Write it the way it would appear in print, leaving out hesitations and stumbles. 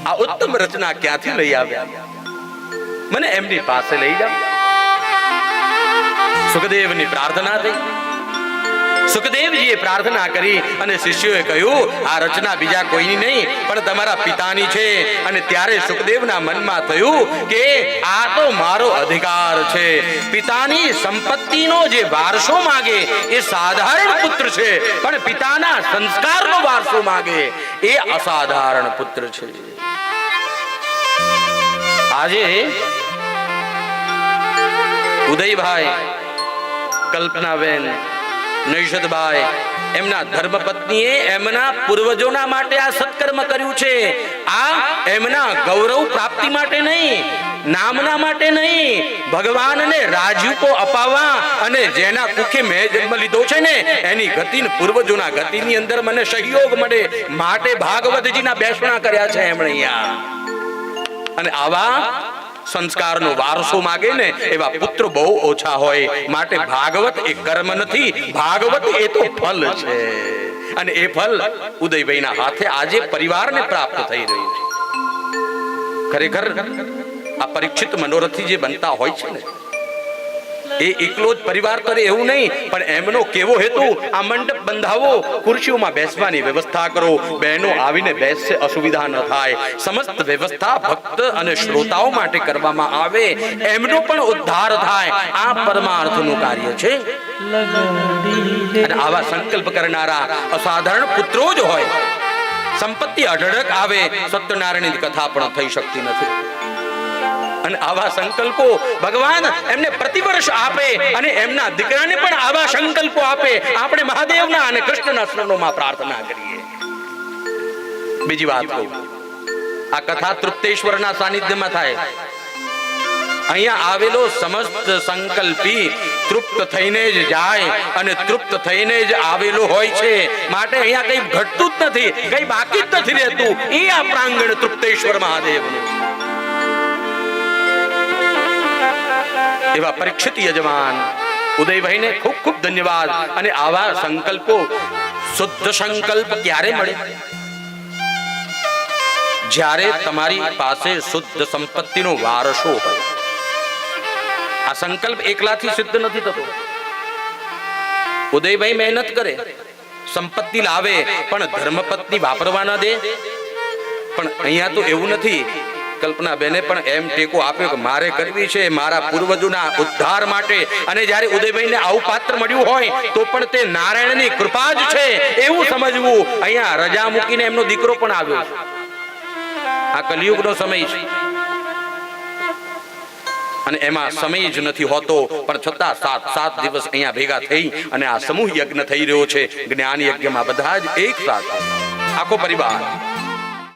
આ ઉત્તમ રચના ક્યાંથી લઈ આવ્યા? મને એમની પાસે લઈ જાઓ. સુખદેવની પ્રાર્થના થઈ. સુખદેવજીએ પ્રાર્થના કરી અને શિષ્યોએ કહ્યું, આ રચના બીજા કોઈની નહીં પણ તમારા પિતાની છે. અને ત્યારે સુખદેવના મનમાં થયું કે આ તો મારો અધિકાર છે. પિતાની સંપત્તિનો જે વારસો માંગે એ સાધારણ પુત્ર છે, પણ પિતાના સંસ્કારનો વારસો માંગે એ અસાધારણ પુત્ર છે. આજે ઉદયભાઈ, કલ્પનાબેન, નૈષદભાઈ એમના ધર્મપત્નીએ એમના પૂર્વજોના માટે આ સત્કર્મ કર્યું છે. આ એમના ગૌરવ પ્રાપ્તિ માટે નહીં, નામના માટે નહીં, ભગવાનને રાજ્યુકો અપાવવા અને જેના કુખે મેં જન્મ લીધો છે ને એની ગતિ, પૂર્વજોના ગતિની અંદર મને સહયોગ મળે માટે ભાગવતજીના બેસણા કર્યા છે એમણે અહીંયા. અને આવા સંસ્કારનો વારસો માગે ને એવા પુત્ર બહુ ઓછા હોય. માટે ભાગવત એ કર્મ નથી, ભાગવત એ તો ફલ છે. અને એ ફલ ઉદયભાઈના હાથે આજે પરિવારને પ્રાપ્ત થઈ રહ્યું છે. ખરેખર આ પરીક્ષિત મનોરથી જે બનતા હોય છે ને એ એકલો જ પરિવાર કરે એવું નહીં, પણ એમનો કેવો હેતુ, આ મંડપ બંધાવો, ખુરશીઓમાં બેસવાની વ્યવસ્થા કરો, બહેનો આવીને બેસશે, અસુવિધા ન થાય, સમસ્ત વ્યવસ્થા ભક્ત અને શ્રોતાઓ માટે કરવામાં આવે, એમનો પણ ઉદ્ધાર થાય, આ પરમાર્થનું કાર્ય છે. અને આવા સંકલ્પ કરનારા અસાધારણ પુત્રો જ હોય. સંપત્તિ અઢળક આવે, સત્યનારાયણની કથા પણ થઈ શકતી નથી. અને આવા સંકલ્પો ભગવાન એમને પ્રતિવર્ષ આપે અને એમના દીકરાને પણ આવા સંકલ્પો આપે. આપણે મહાદેવના અને કૃષ્ણના શરણોમાં પ્રાર્થના કરીએ. બીજી વાત કહું, આ કથા તૃપ્તેશ્વરના સાનિધ્યમાં થાય. અહીંયા આવેલો સમસ્ત સંકલ્પી તૃપ્ત થઈને જ જાય અને તૃપ્ત થઈને જ આવેલો હોય છે. માટે અહીંયા કઈ ઘટતું જ નથી, કઈ બાકી જ નથી રહેતું. એ આ પ્રાંગણ તૃપ્તેશ્વર મહાદેવનું. એવા પરીક્ષિત યજમાન ઉદયભાઈને ખૂબ ખૂબ ધન્યવાદ. અને આવા સંકલ્પો, શુદ્ધ સંકલ્પ ક્યારે મળે? જ્યારે તમારી પાસે શુદ્ધ સંપત્તિનો વારસો હોય. આ સંકલ્પ એકલાથી સિદ્ધ નથી થતો. ઉદયભાઈ મહેનત કરે, સંપત્તિ લાવે, પણ ધર્મપત્ની વાપરવા ન દે. પણ અહીંયા તો એવું નથી. કલ્પના બેને પણ એમ ટેકો આપ્યો કે મારે કરવી છે મારા પૂર્વજોના ઉદ્ધાર માટે. અને જ્યારે ઉદયભાઈને આવું પાત્ર મળ્યું હોય તો પણ તે નારાયણની કૃપા જ છે એવું સમજવું. અહીંયા રજા મૂકીને એમનો દીકરો પણ આવ્યો છે. આ કલિયુગનો સમય છે અને એમાં સમય જ નથી હોતો, પણ છતાં 7 દિવસ અહીંયા ભેગા થઈ અને આ સમૂહ યજ્ઞ થઈ રહ્યો છે. જ્ઞાન યજ્ઞમાં બધા જ એક સાથે આખો પરિવાર